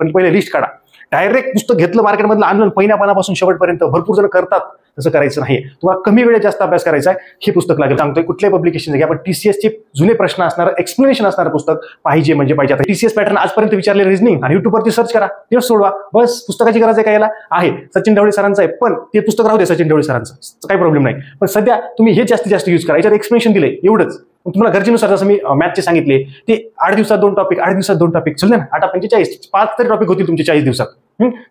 पण पहिले लिस्ट काढा. डायरेक्ट पुस्तक घेतलं मार्केटमधलं आणलं पहिल्या पानापासून शेवटपर्यंत भरपूर जण करतात, तसं करायचं नाही. तुम्हाला कमी वेळेत जास्त अभ्यास करायचा आहे, हे पुस्तक लागेल. सांगतोय कुठल्याही पब्लिकेशन घ्या, पण TCS चे जुने प्रश्न असणारं एक्सप्लेनेशन असणारं पुस्तक पाहिजे म्हणजे पाहिजे. आता TCS पॅटर्न आजपर्यंत विचारले रिझनिंग आणि युट्यूबवरती सर्च करा, तेच सोडवा. बस पुस्तकाची गरज आहे का याला? आहे. सचिन ढवळे सरांचं आहे, पण ते पुस्तक राहू दे सचिन ढवळे सरांचं, काही प्रॉब्लेम नाही. पण सध्या तुम्ही हे जास्तीत जास्त यूज करा. याच्यात एक्सप्लेनेशन दिले एवढंच. तुम्हाला गरजेनुसार जसं मी मॅथचे सांगितले ते 8 दिवसात 2 टॉपिक, 8 दिवसात 2 टॉपिक चालले ना, 8-45 5 तरी टॉपिक होतील तुमचे 40 दिवसात.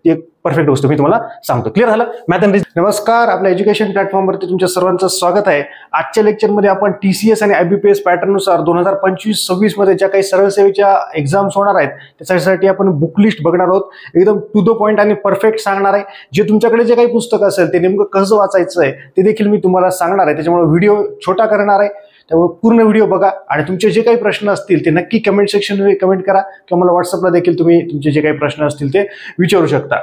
एक परफेक्ट गोष्ट मी तुम्हाला सांगतो. क्लिअर झालं? Math and reasoning. नमस्कार, आपल्या एज्युकेशन प्लॅटफॉर्मवरती तुमच्या सर्वांचं स्वागत आहे. आजच्या लेक्चरमध्ये आपण TCS आणि IBPS पॅटर्ननुसार 2025-26 मध्ये ज्या काही सरळ सेवेच्या एक्झाम्स होणार आहेत त्याच्यासाठी आपण बुक लिस्ट बघणार आहोत. एकदम टू द पॉइंट आणि परफेक्ट सांगणार आहे. जे तुमच्याकडे जे काही पुस्तक असेल ते नेमकं कसं वाचायचं आहे ते देखील मी तुम्हाला सांगणार आहे. त्याच्यामुळे व्हिडिओ छोटा करणार आहे, त्यामुळे पूर्ण व्हिडिओ बघा आणि तुमचे जे काही प्रश्न असतील ते नक्की कमेंट सेक्शनमध्ये कमेंट करा किंवा मला व्हॉट्सअपला देखील तुम्ही तुमचे जे काही प्रश्न असतील ते विचारू शकता.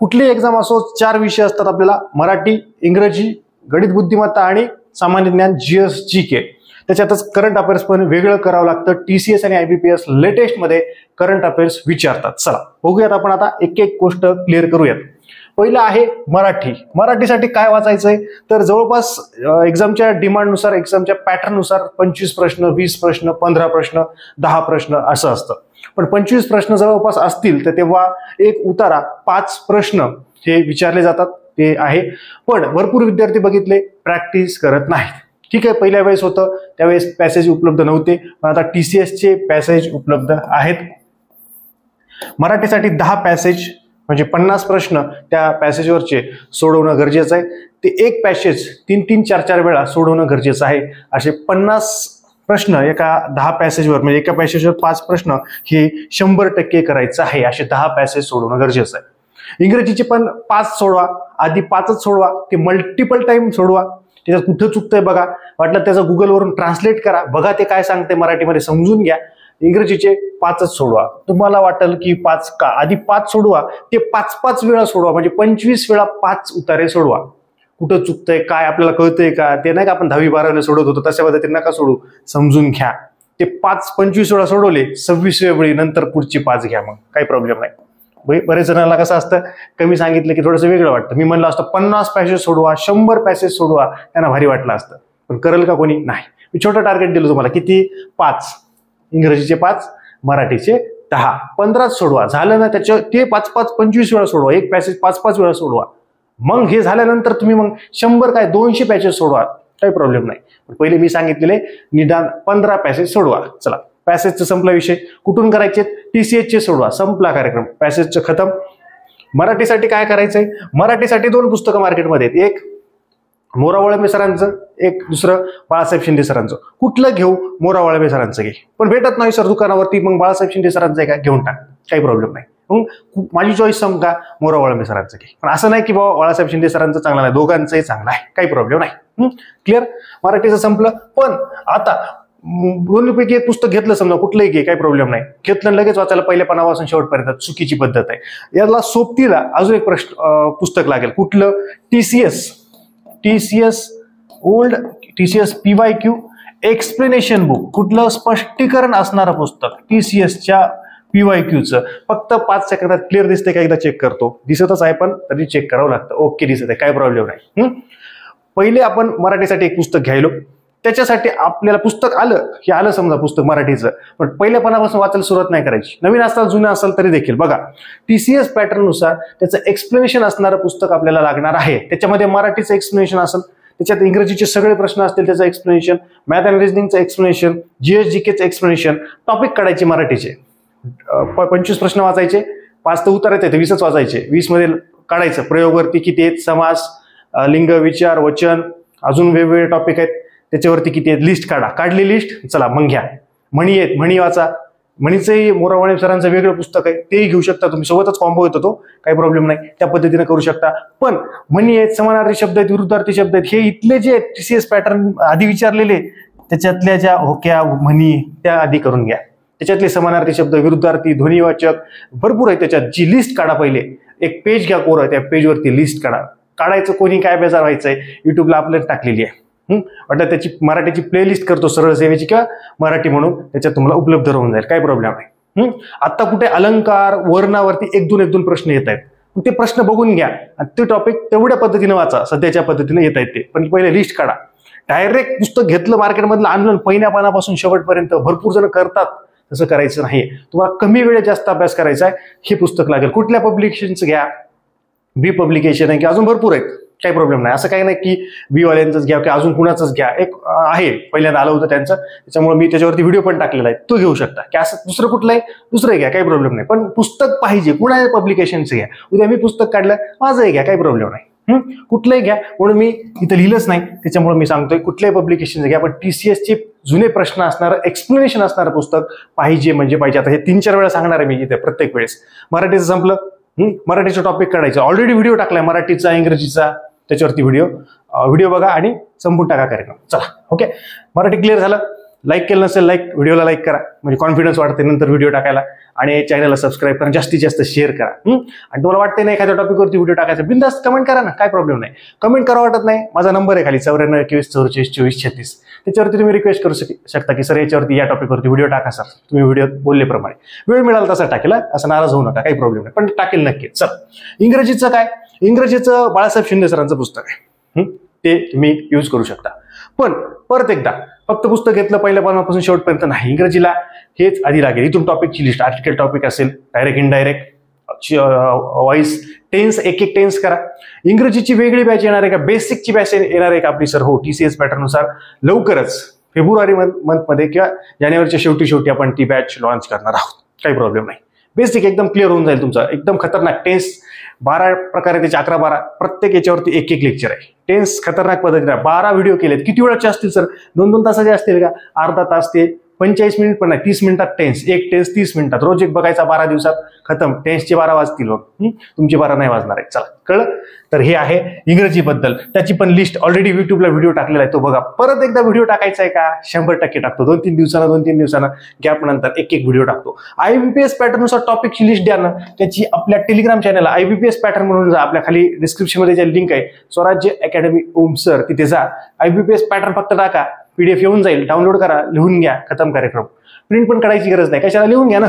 कुठलीही एक्झाम असो, 4 विषय असतात आपल्याला: मराठी, इंग्रजी, गणित बुद्धिमत्ता आणि सामान्य ज्ञान, GS GK. त्याच्यातच करंट अफेअर्स पण वेगळं करावं लागतं. TCS आणि IBPS लेटेस्ट मध्ये करंट अफेअर्स विचारतात. चला बघूयात, आपण आता एक एक गोष्ट क्लिअर करूयात. पहिलं आहे मराठी. मराठीसाठी काय वाचायचंय तर जवळपास एक्झामच्या डिमांडनुसार, एक्झामच्या पॅटर्ननुसार 25 प्रश्न, 20 प्रश्न, 15 प्रश्न, 10 प्रश्न असं असतं. पण 25 प्रश्न जवळपास असतील तर तेव्हा एक उतारा 5 प्रश्न हे विचारले जातात, ते आहे. पण भरपूर विद्यार्थी बघितले प्रॅक्टिस करत नाहीत. ठीक आहे, पहिल्या वेळेस होतं त्यावेळेस पॅसेज उपलब्ध नव्हते, पण आता TCS चे पॅसेज उपलब्ध आहेत. मराठीसाठी 10 पॅसेज म्हणजे 50 प्रश्न त्या पॅसेजवरचे सोडवणं गरजेचं आहे. ते एक पॅसेज 3-3, 4-4 वेळा सोडवणं गरजेचं आहे. असे 50 प्रश्न एका 10 पॅसेजवर, म्हणजे एका पॅसेजवर 5 प्रश्न हे 100% करायचं आहे. असे 10 पॅसेज सोडवणं गरजेचं आहे. इंग्रजीचे पण 5 सोडवा, आधी 5च सोडवा, ते मल्टिपल टाइम सोडवा. त्याच्यात कुठं चुकतंय बघा, वाटलं त्याचं गुगलवरून ट्रान्सलेट करा, बघा ते काय सांगते मराठीमध्ये समजून घ्या. इंग्रजीचे 5च सोडवा. तुम्हाला वाटेल की 5 का, आधी 5 सोडवा, ते 5-5 वेळा सोडवा, म्हणजे 25 वेळा 5 उतारे सोडवा. कुठं चुकतंय काय आपल्याला कळतंय का, ते नाही का आपण 10वी-12वीला सोडत होतो तशा पद्धतीने नका सोडू, समजून घ्या. ते 5-25 वेळा सोडवले, 26व्या वेळी नंतर पुढची 5 घ्या, मग काही प्रॉब्लेम नाही. बरेच जणांना कसं असतं, कमी सांगितलं की थोडंसं वेगळं वाटतं. मी म्हणलं असतं 50 पॅसेज सोडवा, 100 पॅसेज सोडवा, त्यांना भारी वाटलं असतं. पण करेल का कोणी? नाही. मी छोटं टार्गेट दिलं तुम्हाला, किती? 5. इंग्रजीचे 5, मराठीचे 10. 15 सोडवा. झालं ना, त्याच्या ते 5-5, 25 वेळा सोडवा. एक पॅसेज 5-5 वेळा सोडवा. मग हे झाल्यानंतर तुम्ही मग 100 काय 200 पॅसेज सोडवा, काही प्रॉब्लेम नाही. पहिले मी सांगितलेले निदान 15 पॅसेज सोडवा. चला, पॅसेजचं संपला विषय. कुठून करायचे? TCS चे सोडवा, संपला कार्यक्रम, पॅसेजचं खतम. मराठीसाठी काय करायचंय? मराठीसाठी 2 पुस्तकं मार्केटमध्ये आहेत. एक मोरावळंबे सरांचं, एक दुसरं बाळासाहेब शिंदे सरांचं. कुठलं घेऊ? मोरावळंबे सरांचं घे. पण भेटत नाही सर दुकानावरती, मग बाळासाहेब शिंदे सरांचं आहे का, घेऊन टाक, काही प्रॉब्लेम नाही. मग माझी चॉईस समजा मोरावळंबे सरांचं घे. पण असं नाही की बाबा बाळासाहेब शिंदे सरांचं चांगलं नाही, दोघांचंही चांगलं आहे, काही प्रॉब्लेम नाही. क्लिअर? मराठीचं संपलं. पण आता दोन्हीपैकी एक पुस्तक घेतलं समजा, कुठलंही घे, काही प्रॉब्लेम नाही. घेतलं लगेच वाचायला पहिल्या पानापासून शेवटपर्यंत, चुकीची पद्धत आहे. याला सोबतीला अजून एक पुस्तक लागेल. कुठलं? TCS old TCS PYQ explanation book. कुठलं? स्पष्टीकरण असणारं पुस्तक TCSच्या PYQचं. फक्त 5 सेकंदात क्लिअर दिसते का, एकदा चेक करतो. दिसतच आहे पण तरी चेक करावं लागतं. ओके, दिसत आहे, काय प्रॉब्लेम नाही. पहिले आपण मराठीसाठी एक पुस्तक घ्यायलो, त्याच्यासाठी आपल्याला पुस्तक आलं, हे आलं समजा पुस्तक मराठीचं, पण पहिल्या पानापासून वाचायला सुरुवात नाही करायची. नवीन असाल जुनं असेल तरी देखील बघा, TCS पॅटर्ननुसार त्याचं एक्सप्लेनेशन असणारं पुस्तक आपल्याला लागणार आहे. त्याच्यामध्ये मराठीचं एक्सप्लेनेशन असेल, त्याच्यात इंग्रजीचे सगळे प्रश्न असतील त्याचं एक्सप्लेनेशन, मॅथ अँड रिझनिंगचं एक्सप्लेनेशन, GS GKचं एक्सप्लेनेशन, टॉपिक काढायचे मराठीचे. 25 प्रश्न वाचायचे, 5 तर उतारायचे, 20च वाचायचे. 20 मध्ये काढायचं प्रयोगवरती किती आहेत, समास, लिंग, विचार, वचन, अजून वेगवेगळे टॉपिक आहेत त्याच्यावरती किती आहेत, लिस्ट काढा. काढली लिस्ट, चला मग घ्या. म्हणी आहेत, म्हणी वाचा. म्हणीचंही मोरावळे सरांचं वेगळं पुस्तक आहे, तेही घेऊ शकता तुम्ही. सोबतच कॉम्बो येतो तो, काही प्रॉब्लेम नाही, त्या पद्धतीने करू शकता. पण म्हणी आहेत, समानार्थी शब्द आहेत, विरुद्धार्थी शब्द आहेत, हे इथले जे TCS पॅटर्न आधी विचारलेले त्याच्यातल्या ज्या होक्या म्हणी त्या आधी करून घ्या. त्याच्यातले समानार्थी शब्द, विरुद्धार्थी, ध्वनिवाचक भरपूर आहे. त्याच्यात जी लिस्ट काढा. पहिले एक पेज घ्या कोरं, त्या पेजवरती लिस्ट काढा. काढायचं कोणी काय बेजार व्हायचंय, युट्यूबला आपल्याला टाकलेली आहे. वाटतं त्याची मराठीची प्लेलिस्ट करतो सरळ सेवेची किंवा मराठी म्हणून, त्याच्यात तुम्हाला उपलब्ध राहून जाईल, काही प्रॉब्लेम नाही. आता कुठे अलंकार वर्णावरती एक दोन प्रश्न येत आहेत, ते प्रश्न बघून घ्या आणि ते टॉपिक तेवढ्या पद्धतीने वाचा, सध्याच्या पद्धतीने येत आहेत ते. पण पहिले लिस्ट काढा. डायरेक्ट पुस्तक घेतलं मार्केटमधलं आणलं पहिल्या पानापासून शेवटपर्यंत भरपूर जण करतात, तसं करायचं नाही. तुम्हाला कमी वेळेत जास्त अभ्यास करायचा आहे, हे पुस्तक लागेल. कुठल्या पब्लिकेशनचं घ्या, बी पब्लिकेशन आहे की अजून भरपूर आहेत, काही प्रॉब्लेम नाही. असं काही नाही की बी वाल्यांचंच घ्या की अजून कुणाचंच घ्या. एक आहे पहिल्यांदा आलं होतं त्यांचं, त्याच्यामुळे मी त्याच्यावरती व्हिडिओ पण टाकलेला आहे, तो घेऊ शकता. की असं दुसरं कुठलंही दुसरं घ्या, काही प्रॉब्लेम नाही. पण पुस्तक पाहिजे, कुणा पब्लिकेशनचं घ्या. उद्या मी पुस्तक काढलं माझंही घ्या, काही प्रॉब्लेम नाही. कुठलंही घ्या, म्हणून मी इथं लिहिलंच नाही, त्याच्यामुळे मी सांगतोय कुठल्याही पब्लिकेशनचं घ्या. पण TCSचे जुने प्रश्न असणारं, एक्सप्लेनेशन असणारं पुस्तक पाहिजे म्हणजे पाहिजे. आता हे 3-4 वेळा सांगणार आहे मी इथे प्रत्येक वेळेस. मराठीचं संपलं, मराठीचं टॉपिक काढायचं. ऑलरेडी व्हिडिओ टाकलाय मराठीचा इंग्रजीचा, त्याच्यावरती व्हिडिओ बघा आणि संपून टाका कार्यक्रम. चला, ओके. मराठी क्लिअर झालं. लाईक केलं नसेल, व्हिडिओला लाईक करा, म्हणजे कॉन्फिडन्स वाढते नंतर व्हिडिओ टाकायला. आणि चॅनलला सबस्क्राईब करा, जास्तीत जास्त शेअर करा. आणि तुम्हाला वाटतं नाही एखाद्या टॉपिकवरती व्हिडिओ टाकायचा, बिनधास्त कमेंट करा ना, काय प्रॉब्लेम नाही. कमेंट करा वाटत नाही, माझा नंबर आहे खाली 94 21 44 24 36. त्याच्यावरती तुम्ही रिक्वेस्ट करू शकता की सर याच्यावरती या टॉपिकवरती व्हिडिओ टाका सर, तुम्ही व्हिडिओ बोलल्याप्रमाणे. वेळ मिळाला तसा टाकेल, असं नाराज होऊ नका, काही प्रॉब्लेम नाही, पण टाकेल नक्की. चल, इंग्रजीचं काय? इंग्रजीचं बाळासाहेब शिंदे सरांचं पुस्तक आहे, ते तुम्ही यूज करू शकता. पण परत एकदा फक्त पुस्तक घेतलं पहिल्या पानापासून शेवटपर्यंत नाही, इंग्रजीला हेच आधी लागेल. इथून टॉपिकची लिस्ट, आर्टिकल टॉपिक असेल, डायरेक्ट इनडायरेक्ट, व्हॉइस, टेन्स, एक टेन्स करा. इंग्रजीची वेगळी बॅच येणार आहे का, बेसिकची बॅच येणार आहे का आपली सर? हो, TCS पॅटर्ननुसार लवकरच फेब्रुवारी मंथमध्ये किंवा जानेवारीच्या शेवटी आपण ती बॅच लॉन्च करणार आहोत, काही प्रॉब्लेम नाही. बेसिक एकदम क्लिअर होऊन जाईल तुमचा, एकदम खतरनाक. टेन्स 12 प्रकारे, त्याचे 11-12 प्रत्येक याच्यावरती एक लेक्चर आहे. टेन्स खतरनाक पद्धतीने 12 व्हिडिओ केलेत. किती वेळाचे असतील सर? 2-2 तासाचे असतील का? अर्धा तास ते 45 मिनिट पण नाही, 30 मिनिटात टेन्स. एक टेन्स 30 मिनिटात, रोज एक बघायचा, 12 दिवसात खतम. टेन्सचे 12 वाजतील, तुमची 12 नाही वाजणार आहे. चला, कळलं? तर हे आहे इंग्रजीबद्दल. त्याची पण लिस्ट ऑलरेडी युट्यूबला व्हिडिओ टाकलेला आहे, तो बघा. परत एकदा व्हिडिओ टाकायचा आहे का? 100% टाकतो. 2-3 दिवसानं गॅप नंतर एक व्हिडिओ टाकतो. IBPS पॅटर्ननुसार टॉपिकची लिस्ट द्या ना, त्याची आपल्या टेलिग्राम चॅनलला IBPS पॅटर्न म्हणून जा. आपल्या खाली डिस्क्रिप्शनमध्ये जे लिंक आहे, स्वराज्य अकॅडमी ओम सर, तिथे जा. IBPS पॅटर्न फक्त टाका, PDF येऊन जाईल, डाउनलोड करा, लिहून घ्या, खतम कार्यक्रम. प्रिंट पण काढायची गरज नाही, कशाला, लिहून घ्या ना.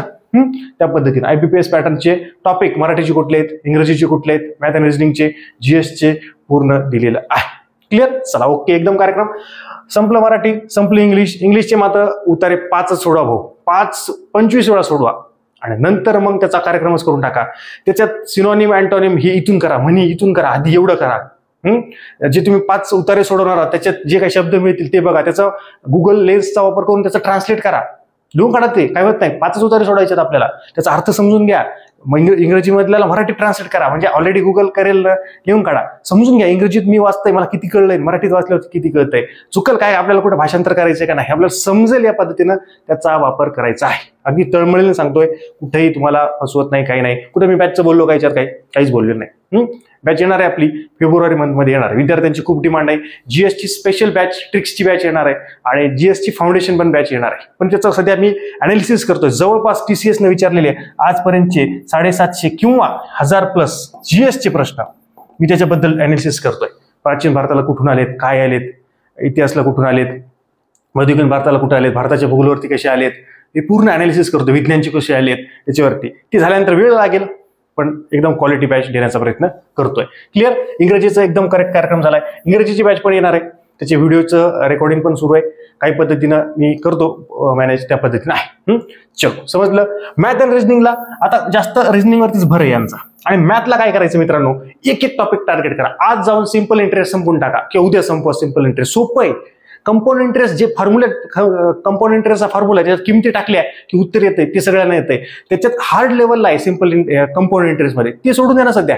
त्या पद्धतीने IBPS पॅटर्नचे टॉपिक मराठीचे कुठले आहेत, इंग्रजीचे कुठले आहेत, मॅथ अँड रिझनिंगचे, GSचे पूर्ण दिलेलं आहे. क्लिअर? चला, ओके, एकदम कार्यक्रम संपलं. मराठी संपलं. इंग्लिशचे मात्र उतारे 5च सोडवा भाऊ, 25 वेळा सोडवा आणि नंतर मग त्याचा कार्यक्रमच करून टाका. त्याच्यात सिनोनिम, अँटोनिम हे इथून करा, म्हणी इथून करा, आधी एवढं करा. जे तुम्ही 5 उतारे सोडवणार आहात त्याच्यात जे काही शब्द मिळतील ते बघा, त्याचा गुगल लेन्सचा वापर करून त्याचा ट्रान्सलेट करा, लिहून काढा. ते काय होत नाही, 5च उतारे सोडायचे आपल्याला, त्याचा अर्थ समजून घ्या. इंग्रजीमधल्याला मराठी ट्रान्सलेट करा, म्हणजे ऑलरेडी गुगल करेल, लिहून काढा, समजून घ्या. इंग्रजीत मी वाचतोय, मला किती कळलंय, मराठीत वाचल्यावर किती कळतंय, चुकल काय, आपल्याला कुठे भाषांतर करायचंय का नाही, आपल्याला समजेल या पद्धतीनं त्याचा वापर करायचा आहे. अगदी तळमळीने सांगतोय, कुठेही तुम्हाला फसवत नाही, काही नाही. कुठे मी बॅचचं बोललो का, याच्यावर काहीच बोललो नाही. बॅच येणार आहे आपली फेब्रुवारी मंथमध्ये येणार आहे. विद्यार्थ्यांची खूप डिमांड आहे. GSची स्पेशल बॅच, ट्रिक्सची बॅच येणार आहे आणि GSची फाउंडेशन पण बॅच येणार आहे. पण त्याचं सध्या मी अनालिसिस करतोय. जवळपास TCSने विचारलेले आजपर्यंतचे 750 किंवा 1000+ GSचे प्रश्न मी त्याच्याबद्दल अनालिसिस करतोय. प्राचीन भारताला कुठून आलेत, काय आलेत, इतिहासला कुठून आलेत, मध्ययुगीन भारताला कुठे आलेत, भारताच्या भूगोलावरती कसे आलेत, हे पूर्ण अनालिसिस करतो. विज्ञानचे कसे आलेत त्याच्यावरती. ते झाल्यानंतर वेळ लागेल, पण एकदम क्वालिटी बॅच देण्याचा प्रयत्न करतोय. क्लिअर? इंग्रजीचा एकदम करेक्ट कार्यक्रम झालाय. इंग्रजीची बॅच पण येणार आहे, त्याचे व्हिडिओचं रेकॉर्डिंग पण सुरू आहे. काही पद्धतीनं मी करतो मॅनेज, त्या पद्धतीनं आहे. चलो, समजलं. मॅथ अँड रिझनिंगला आता जास्त रिझनिंगवरतीच भर आहे यांचा. आणि मॅथला काय करायचं मित्रांनो, एक टॉपिक टार्गेट करा. आज जाऊन सिंपल इंटरेस्ट संपून टाका किंवा उद्या संपवा सिंपल इंटरेस्ट. सोपं आहे. कंपाऊंड इंटरेस्ट जे फॉर्म्युला, कंपाऊंड इंटरेस्टचा फॉर्म्युला त्याच्यात किमती टाकल्या की उत्तर येते, ते सगळ्यांना येते. त्याच्यात हार्ड लेवलला आहे सिंपल कंपाऊंड इंटरेस्टमध्ये, ते सोडून द्या ना सध्या.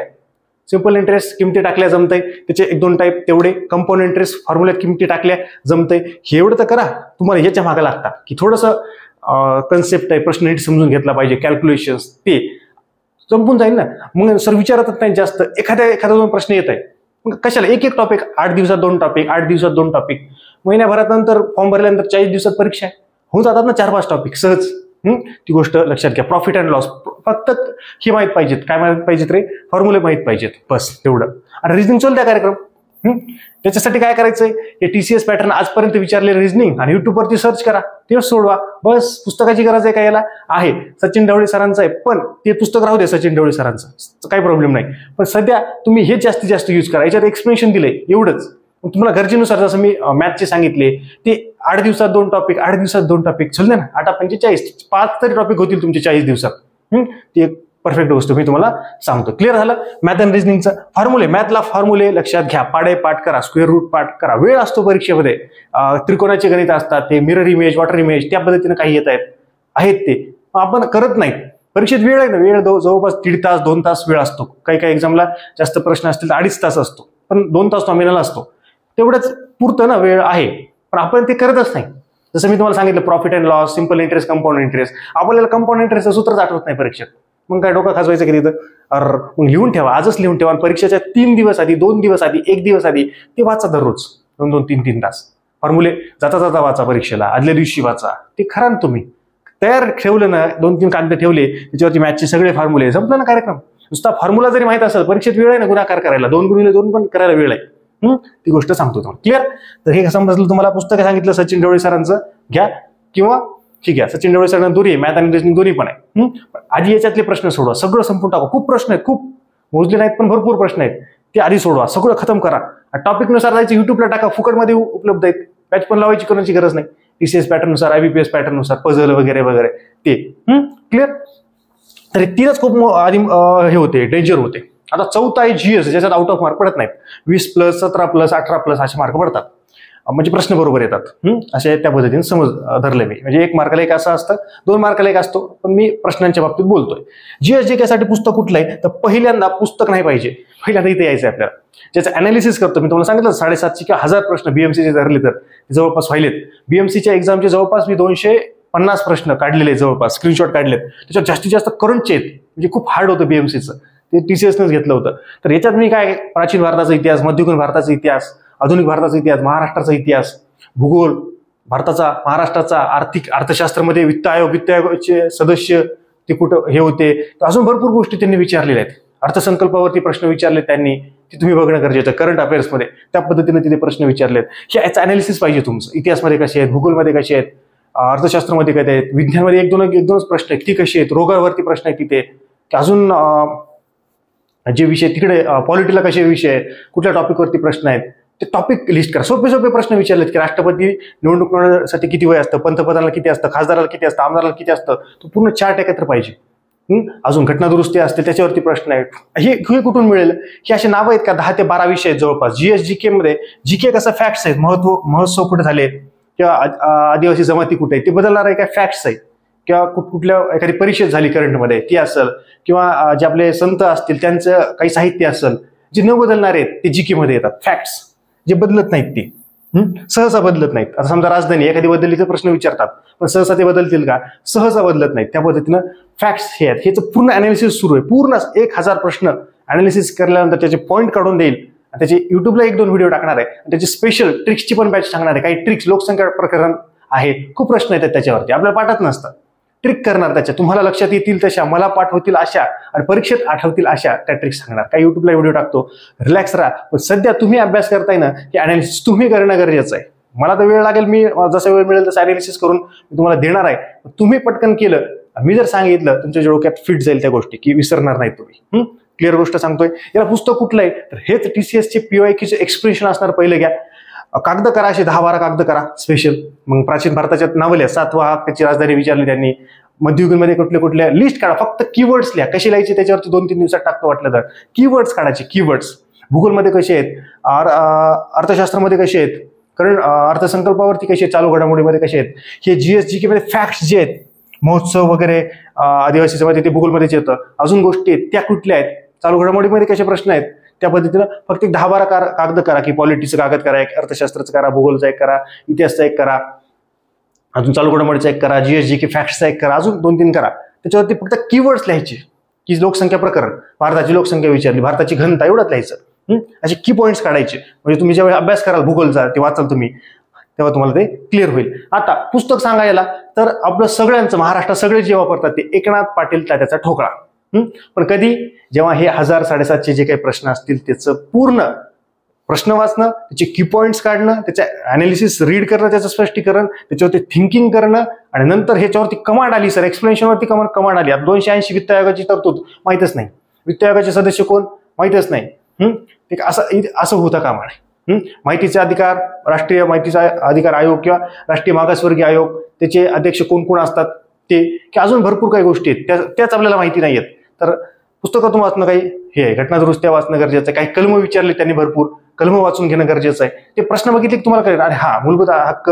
सिंपल इंटरेस्ट किमती टाकल्या जमतंय, त्याचे 1-2 टाईप तेवढे. कंपाऊंड इंटरेस्ट फॉर्म्युल्यात किमती टाकल्या जमतंय, हे एवढं तर करा. तुम्हाला याच्या मागे लागता की थोडंसं कन्सेप्ट आहे, प्रश्न नीट समजून घेतला पाहिजे, कॅल्क्युलेशन्स, ते संपून जाईल ना. मग सर विचारतच नाही जास्त, एखादा 2 प्रश्न येत आहे, मग कशाला एक टॉपिक, 8 दिवसात 2 टॉपिक, 8 दिवसात 2 टॉपिक, महिन्याभरात नंतर फॉर्म भरल्यानंतर 40 दिवसात परीक्षा आहे, होऊन जातात ना 4-5 टॉपिक सहज. ती गोष्ट लक्षात घ्या. प्रॉफिट अँड लॉस फक्त हे माहित पाहिजेत. काय माहित पाहिजेत रे? फॉर्म्युले माहित पाहिजेत, बस तेवढं. आणि रिझनिंग चल द्या कार्यक्रम. त्याच्यासाठी काय करायचंय, हे TCS पॅटर्न आजपर्यंत विचारलेले रिझनिंग आणि युट्यूबवरती सर्च करा, ते सोडवा. बस पुस्तकाची गरज आहे का याला? आहे. सचिन ढवळे सरांचं आहे, पण ते पुस्तक राहू दे सचिन ढवळे सरांचं, काही प्रॉब्लेम नाही. पण सध्या तुम्ही हे जास्तीत जास्त यूज करा. याच्यात एक्सप्लेनेशन दिलंय एवढंच. तुम्हाला गरजेनुसार जसं मी मॅथचे सांगितले ते 8 दिवसात 2 टॉपिक, 8 दिवसात 2 टॉपिक चालले ना, 8-45 5 तरी टॉपिक होतील तुमचे 40 दिवसात. ती एक परफेक्ट गोष्ट मी तुम्हाला सांगतो. क्लिअर झालं? मॅथ अँड रिझनिंगचं फॉर्म्युले, मॅथला फॉर्म्युले लक्षात घ्या, पाडे पाठ करा, स्क्वेअर रूट पाठ करा. वेळ असतो परीक्षेमध्ये, त्रिकोणाचे गणित असतात, ते मिरर इमेज, वॉटर इमेज, त्या पद्धतीने काही येत आहेत ते आपण करत नाहीत. परीक्षेत वेळ आहे ना, वेळ जवळपास 1.5 तास 2 तास वेळ असतो. काही एक्झामला जास्त प्रश्न असतील तर 2.5 तास असतो, पण 2 तास नॉमिनल असतो. तेवढंच पुरतं ना, वेळ आहे, पण आपण ते करतच नाही. जसं मी तुम्हाला सांगितलं, profit and loss, simple interest, compound interest. आपल्याला कंपाऊंड इंटरेस्टचं सूत्रच आठवत नाही परीक्षेत. मग काय डोकं खाजवायचं की तिथं? मग लिहून ठेवा, आजच लिहून ठेवा. परीक्षेच्या 3 दिवस आधी, 2 दिवस आधी, 1 दिवस आधी ते वाचा दररोज 2-2, 3-3 तास. फॉर्म्युले जाता जाता वाचा, परीक्षेला आदल्या दिवशी वाचा. ते खरा ना, तुम्ही तयार ठेवलं ना, 2-3 कागद ठेवले त्याच्यावरती मॅथचे सगळे फॉर्म्युले, संपलं ना कार्यक्रम. नुसता फॉर्म्युला जरी माहित असेल, परीक्षेत वेळ आहे ना गुणाकार करायला, 2x2 पण करायला वेळ आहे. ती गोष्ट सांगतो तुम्हाला. क्लिअर? तर हे समजलं तुम्हाला. पुस्तक सांगितलं सचिन ढवळे सरांचं घ्या, किंवा ठीक आहे सचिन ढवळे सरांना दोन्ही आहे, मॅथ आणि रिझनिंग दोन्ही पण आहे. आधी याच्यातले प्रश्न सोडवा, सगळं संपून टाका. खूप प्रश्न आहेत, खूप मोजले नाहीत पण भरपूर प्रश्न आहेत. ते आधी सोडवा, सगळं खतम करा. टॉपिकनुसार जायचं, युट्यूबला टाका, फुकटमध्ये उपलब्ध आहेत. बॅच पण लावायची करण्याची गरज नाही. TCS पॅटर्ननुसार, IBPS पॅटर्ननुसार, पझल वगैरे वगैरे ते. क्लिअर? तर 3च खूप आधी हे होते, डेंजर होते. आता 4था आहे GS, ज्याच्यात आउट ऑफ मार्क पडत नाहीत. 20+, 17+, 18+ असे मार्क पडतात, म्हणजे प्रश्न बरोबर येतात. असे त्या पद्धतीने समज धरले मी. म्हणजे 1 मार्काला 1 असं असतं, 2 मार्काला 1 असतो, पण मी प्रश्नांच्या बाबतीत बोलतोय. GS JK साठी पुस्तक कुठलं आहे? तर पहिल्यांदा पुस्तक नाही पाहिजे, पहिल्यांदा इथे यायचं आपल्याला. ज्याचं अनालिसिस करतो मी तुम्हाला सांगितलं, 750 किंवा 1000 प्रश्न BMCचे धरले तर जवळपास व्हायलेत. BMCच्या एक्झामचे जवळपास मी 250 प्रश्न काढलेले, जवळपास स्क्रीनशॉट काढलेत. त्याच्यात जास्तीत जास्त करंटचे आहेत, म्हणजे खूप हार्ड होतं BMCचं, ते TCSनंच घेतलं होतं. तर याच्यात मी काय, प्राचीन भारताचा इतिहास, मध्ययुगीन भारताचा इतिहास, आधुनिक भारताचा इतिहास, महाराष्ट्राचा इतिहास, भूगोल भारताचा, महाराष्ट्राचा, अर्थशास्त्रामध्ये वित्त आयोगाचे सदस्य ते कुठं हे होते, अजून भरपूर गोष्टी त्यांनी विचारलेल्या आहेत. अर्थसंकल्पावरती प्रश्न विचारले त्यांनी, ते तुम्ही बघणं गरजेचं. करंट अफेअर्समध्ये त्या पद्धतीने तिथे प्रश्न विचारलेत. याचं अनालिसिस पाहिजे तुमचं. इतिहासमध्ये कसे आहेत, भूगोलमध्ये कसे आहेत, अर्थशास्त्रामध्ये काय आहेत, विज्ञानमध्ये एक दोनच प्रश्न आहेत, ती कशी आहेत, रोगावरती प्रश्न आहेत तिथे, अजून जे विषय तिकडे पॉलिटीला कसे विषय आहेत, कुठल्या टॉपिकवरती प्रश्न आहेत, ते टॉपिक लिस्ट करा. सोपे प्रश्न विचारलेत की राष्ट्रपती निवडणूक लढवण्यासाठी किती वय असतं, पंतप्रधानाला किती असतं, खासदाराला किती असतं, आमदाराला किती असतं, तो पूर्ण चार्ट एकत्र पाहिजे. अजून घटना दुरुस्ती असते, त्याच्यावरती प्रश्न आहेत. हे कुठून मिळेल? हे असे नावं आहेत का? 10 ते 12 विषय आहेत जवळपास. GS JK मध्ये GK कसं फॅक्ट्स आहेत, महोत्सव कुठे झाले, किंवा आदिवासी जमाती कुठे आहे ते बदलणार आहे काय, फॅक्ट्स आहेत. किंवा कुठल्या एखादी परिषद झाली करंटमध्ये ती असेल, किंवा जे आपले संत असतील त्यांचं काही साहित्य असेल, जे न बदलणार आहेत ते GK मध्ये येतात. फॅक्ट्स जे बदलत नाहीत ते सहसा बदलत नाहीत. आता समजा राजधानी एखादी बदलली तर प्रश्न विचारतात, पण सहसा ते बदलतील का? सहसा बदलत नाहीत. त्या पद्धतीनं फॅक्ट्स हे आहेत. ह्याचं पूर्ण अनालिसिस सुरू आहे. पूर्ण 1000 प्रश्न अनालिसिस केल्यानंतर त्याचे पॉईंट काढून देईल. त्याचे युट्यूबला 1-2 व्हिडिओ टाकणार आहे. त्याची स्पेशल ट्रिक्सची पण बॅच सांगणार आहे. काही ट्रिक्स, लोकसंख्या प्रकरण आहे, खूप प्रश्न येतात त्याच्यावरती, आपल्याला पाठत नसतात. ट्रिक करणार त्याच्या, तुम्हाला लक्षात येतील तशा, मला पाठ होतील अशा आणि परीक्षेत आठवतील अशा त्या ट्रिक्स सांगणार. काही युट्यूबला व्हिडिओ टाकतो, रिलॅक्स राहा. पण सध्या तुम्ही अभ्यास करताय ना, हे अनालिसिस तुम्ही करणं गरजेचं आहे. मला तर वेळ लागेल, मी जसा वेळ मिळेल तसं अनालिसिस करून मी तुम्हाला देणार आहे. तुम्ही पटकन केलं, मी जर सांगितलं तुमच्या डोक्यात फिट जाईल त्या गोष्टी, की विसरणार नाही तुम्ही. क्लिअर गोष्ट सांगतोय. याला पुस्तक कुठलं आहे तर हेच TCSचे PYQचे एक्सप्रेशन असणार. पहिलं घ्या, कागद करा, असे 10-12 कागद करा स्पेशल. मग प्राचीन भारताच्या नावं 7वा त्याची राजधानी विचारली त्यांनी. मध्ययुगीनमध्ये कुठल्या लिस्ट काढा, फक्त कीवर्ड्स लिहा. कशी लिहायची त्याच्यावरती 2-3 दिवसात टाकतो वाटलं तर. कीवर्ड्स काढायचे, कीवर्ड्स. भूगोलमध्ये कसे आहेत, अर्थशास्त्रामध्ये कसे आहेत, कारण अर्थसंकल्पावरती कसे आहेत, चालू घडामोडीमध्ये कसे आहेत. हे GS JK मध्ये फॅक्ट्स जे आहेत, महोत्सव वगैरे, आदिवासी समाज, ते भूगोलमध्येच येतं. अजून गोष्टी आहेत त्या कुठल्या आहेत, चालू घडामोडीमध्ये कसे प्रश्न आहेत, त्या पद्धतीनं फक्त 10-12 कागद करा. की पॉलिटिक्सचं कागद करा, एक अर्थशास्त्राचं करा, भूगोलचा एक करा, इतिहासचा एक करा, अजून चालू घडामोडीचा एक करा, GS JK फॅक्ट्सचा एक करा, अजून 2-3 करा. त्याच्यावरती फक्त कीवर्ड्स लिहायचे, की लोकसंख्या प्रकरण, भारताची लोकसंख्या विचारली, भारताची घनता, एवढंच लिहायचं. असे की पॉईंट्स काढायचे. म्हणजे तुम्ही ज्यावेळी अभ्यास कराल भूगोलचा, ते वाचाल तुम्ही, तेव्हा तुम्हाला ते क्लिअर होईल. आता पुस्तक सांगायला तर आपलं सगळ्यांचं, महाराष्ट्रात सगळे जे वापरतात ते एकनाथ पाटील तात्याचा ठोकळा. पण कधी, जेव्हा हे 1000-750 जे काही प्रश्न असतील त्याचं पूर्ण प्रश्न वाचणं, त्याचे की पॉईंट्स काढणं, त्याच्या अनालिसिस रीड करणं, त्याचं स्पष्टीकरण, त्याच्यावरती थिंकिंग करणं, आणि नंतर ह्याच्यावरती कमांड आली सर, एक्सप्लेनेशनवरती कमांड आली. 280 वित्त आयोगाची तरतूद माहितच नाही, वित्त आयोगाचे सदस्य कोण माहितच नाही. असं होतं कामा नये. माहितीचा अधिकार, राष्ट्रीय माहितीचा अधिकार आयोग किंवा राष्ट्रीय मागासवर्गीय आयोग, त्याचे अध्यक्ष कोण कोण असतात ते, की अजून भरपूर काही गोष्टी आहेत त्याच आपल्याला माहिती नाही आहेत. तर पुस्तकातून वाचणं काही हे आहे, घटना दुरुस्त्या वाचणं गरजेचं आहे. काही कलम विचारले त्यांनी, भरपूर कलम वाचून घेणं गरजेचं आहे. ते प्रश्न बघितले की तुम्हाला कळेल, अरे हा मूलभूत हक्क,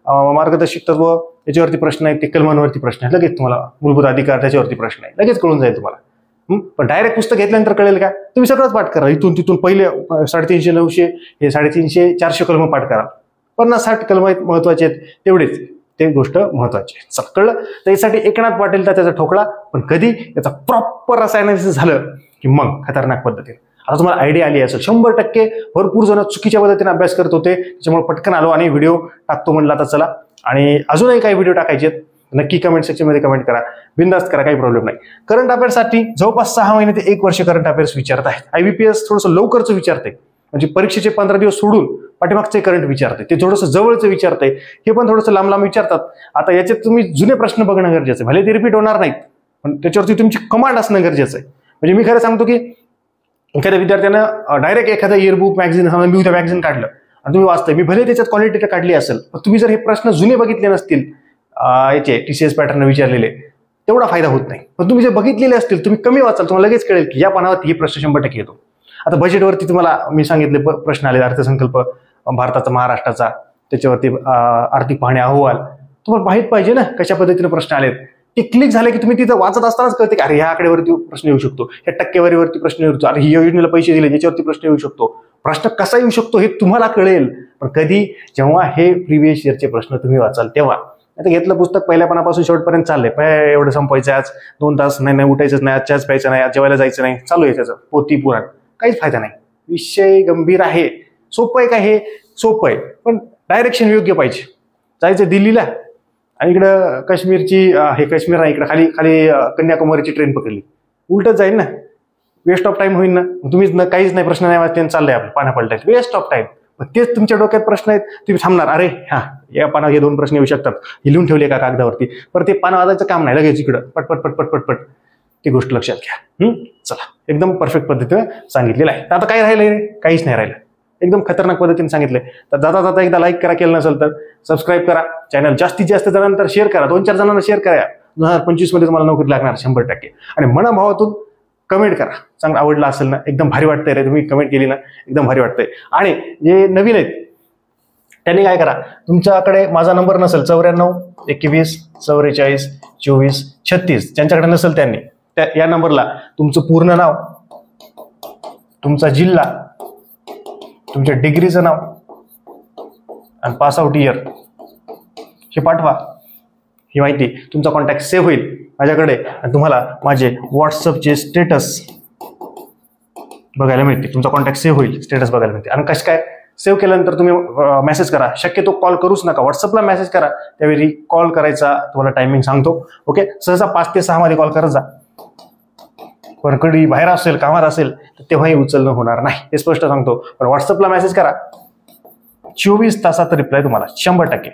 मार्गदर्शक तत्व याच्यावरती प्रश्न आहेत, ते कलमांवरती प्रश्न आहेत, लगेच तुम्हाला मूलभूत अधिकार त्याच्यावरती प्रश्न आहे, लगेच कळून जाईल तुम्हाला. पण डायरेक्ट पुस्तक घेतल्यानंतर कळेल का? तुम्ही सगळंच पाठ करा, इथून तिथून पहिले 350, 900 हे 350, 400 कलम पाठ करा. 50-60 कलम आहेत महत्वाचे आहेत, तेवढेच ते गोष्ट महत्वाची आहे. चला कळलं. तर यासाठी एकनाथ पाटीलचा त्याचा ठोकळा, पण कधी याचा प्रॉपर असं अनालिसिस झालं की मग खतरनाक पद्धतीने. आता तुम्हाला आयडिया आली असेल 100%. भरपूर जण चुकीच्या पद्धतीने अभ्यास करत होते, त्याच्यामुळे पटकन आलो आणि व्हिडिओ टाकतो म्हणलं आता चला. आणि अजूनही काही व्हिडिओ टाकायचे आहेत, नक्की कमेंट सेक्शनमध्ये कमेंट करा, बिंदास्त करा, काही प्रॉब्लेम नाही. करंट अफेअर्ससाठी जवळपास 6 महिने ते 1 वर्ष करंट अफेअर्स विचारत आहेत. IBPS थोडंसं लवकरच विचारते, म्हणजे परीक्षेचे 15 दिवस सोडून पाठीमागचे करंट विचारते, ते थोडंसं जवळचं विचारते, हे पण थोडंसं लांब लांब विचारतात. आता याच्यात तुम्ही जुने प्रश्न बघणं गरजेचं आहे, भले ते रिपीट होणार नाहीत, पण त्याच्यावरती तुमची कमांड असणं गरजेचं आहे. म्हणजे मी खरं सांगतो की एखाद्या विद्यार्थ्यानं डायरेक्ट एखादा इयरबुक मॅगझिन, मी उद्या मॅगझिन काढलं आणि तुम्ही वाचताय, मी भले त्याच्यात क्वालिटी काढली असेल, पण तुम्ही जर हे प्रश्न जुने बघितले नसतील, याचे TCS पॅटर्न विचारलेले, तेवढा फायदा होत नाही. पण तुम्ही जे बघितलेले असतील, तुम्ही कमी वाचाल, तुम्हाला लगेच कळेल की या पानावरती हे प्रश्न 100% येतो. आता बजेटवरती तुम्हाला मी सांगितले प्रश्न आले, अर्थसंकल्प भारताचा, महाराष्ट्राचा, त्याच्यावरती आर्थिक पाहणी अहवाल, तुम्हाला माहित पाहिजे ना कशा पद्धतीने प्रश्न आलेत. ते क्लिक झाले की तुम्ही तिथं वाचत असतानाच कळते की अरे ह्या आकडेवरती प्रश्न येऊ शकतो, ह्या टक्केवारीवरती प्रश्न येऊ शकतो, अरे ही योजनेला पैसे दिले याच्यावरती प्रश्न येऊ शकतो. प्रश्न कसा येऊ शकतो हे तुम्हाला कळेल, पण कधी? जेव्हा हे प्रिव्हियस इयरचे प्रश्न तुम्ही वाचाल तेव्हा. आता घेतलं पुस्तक पहिल्या पानापासून शेवटपर्यंत चाललंय, एवढं संपवायचं आज 2 तास, नाही उठायचंच नाही, आज चहाच प्यायचं नाही, आज जेवायला जायचं नाही, चालू आहे त्याचं पोथी पुराण, काहीच फायदा नाही. विषय गंभीर आहे, सोपं आहे का? हे सोपं आहे, पण डायरेक्शन योग्य पाहिजे. जायचं दिल्लीला आणि इकडं काश्मीरची, हे काश्मीर नाही, इकडं खाली खाली कन्याकुमारीची ट्रेन पकडली, उलटच जाईल ना, वेस्ट ऑफ टाइम होईल ना. तुम्हीच काहीच नाही, प्रश्न नाही वाचते, चाललंय आपलं पाना पलटायचं, वेस्ट ऑफ टाइम. तेच तुमच्या डोक्यात प्रश्न आहेत, तुम्ही थांबणार, अरे हा या पानावर हे 2 प्रश्न येऊ शकतात, हे लिहून ठेवले का कागदावरती, पण ते पान वाजायचं काम नाही, लगेच इकडं पटपट पटपट पटपट ती गोष्ट लक्षात घ्या. चला, एकदम परफेक्ट पद्धतीने सांगितलेलं आहे. आता काय राहिलंय? काहीच नाही राहिलं, एकदम खतरनाक पद्धतीने सांगितलंय. तर जाता जाता एकदा लाईक करा, केलं नसेल तर सबस्क्राईब करा, चॅनल जास्तीत जास्त जणांना शेअर करा, 2-4 जणांना शेअर करा. 2025 मध्ये तुम्हाला नोकरी लागणार 100%. आणि मनाभावातून कमेंट करा, चांगलं आवडलं असेल ना, एकदम भारी वाटतंय रे, तुम्ही कमेंट केली ना, एकदम भारी वाटतंय. आणि जे नवीन आहेत त्यांनी काय करा, तुमच्याकडे माझा नंबर नसेल 94 21 44 24 36, ज्यांच्याकडे नसेल त्यांनी या नंबरला तुमचं पूर्ण नाव, तुमचा जिल्हा, तुमच्या डिग्रीचं नाव आणि पासआउट इयर हे पाठवा. ही माहिती, तुमचा कॉन्टॅक्ट सेव्ह होईल माझ्याकडे आणि तुम्हाला माझे व्हॉट्सअपचे स्टेटस बघायला मिळते. तुमचा कॉन्टॅक्ट सेव्ह होईल, स्टेटस बघायला मिळते. आणि कसं काय सेव्ह केल्यानंतर तुम्ही मेसेज करा, शक्यतो कॉल करूच नका, व्हॉट्सअपला मेसेज करा, त्यावेळी कॉल करायचा तुम्हाला टायमिंग सांगतो. ओके, सहसा 5 ते 6 मध्ये कॉल करत जा, पण कधी बाहेर असेल, कामात असेल तर तेव्हाही उचलणं होणार नाही, हे स्पष्ट सांगतो. पण व्हॉट्सअपला मेसेज करा, 24 तासात रिप्लाय तुम्हाला 100%.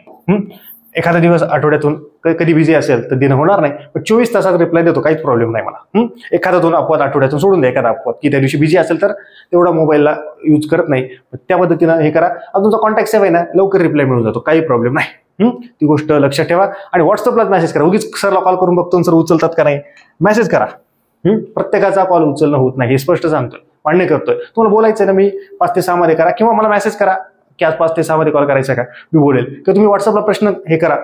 एखादा दिवस आठवड्यातून कधी बिझी असेल तर देणं होणार नाही, पण 24 तासात रिप्लाय देतो, काहीच प्रॉब्लेम नाही मला. एखादा 2 अपवाद आठवड्यातून सोडून द्या, एखादा अपवाद की त्या दिवशी बिझी असेल तर तेवढा मोबाईलला यूज करत नाही, त्या पद्धतीनं हे करा. आणि तुमचा कॉन्टॅक्ट सेव्ह आहे ना, लवकर रिप्लाय मिळून जातो, काही प्रॉब्लेम नाही. ती गोष्ट लक्षात ठेवा. आणि व्हॉट्सअपलाच मेसेज करा, उगीच सरला कॉल करून बघतो सर उचलतात का नाही, मेसेज करा. प्रत्येकाचा कॉल उचलणं होत नाही, हे स्पष्ट सांगतोय, मान्य करतोय. तुम्हाला बोलायचं ना, मी 5 ते 6 मध्ये करा, किंवा मला मेसेज करा की आज 5 ते 6 मध्ये कॉल करायचा का, मी बोलेल. किंवा तुम्ही व्हॉट्सअपला प्रश्न हे करा,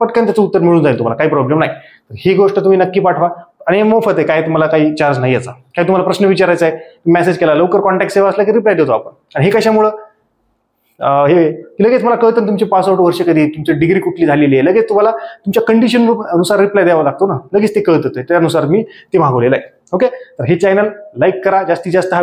पटकन त्याचं उत्तर मिळून जाईल तुम्हाला, काही प्रॉब्लेम नाही. ही गोष्ट तुम्ही नक्की पाठवा. आणि मोफत आहे, काय तुम्हाला काही चार्ज नाही याचा. काय तुम्हाला प्रश्न विचारायचा आहे, मेसेज केला, लवकर कॉन्टॅक्ट सेव्ह असला की रिप्लाय देतो आपण. आणि हे कशामुळं, हे लगेच मला कळतं तुमचे पासआउट वर्ष कधी, तुमची डिग्री कुठली झालेली आहे, लगेच तुम्हाला तुमच्या कंडिशन नुसार रिप्लाय द्यावा लागतो ना, लगेच ते कळतं, त्यानुसार मी ते मागवलेलं आहे. ओके, तर हे चॅनल लाईक करा, जास्तीत जास्त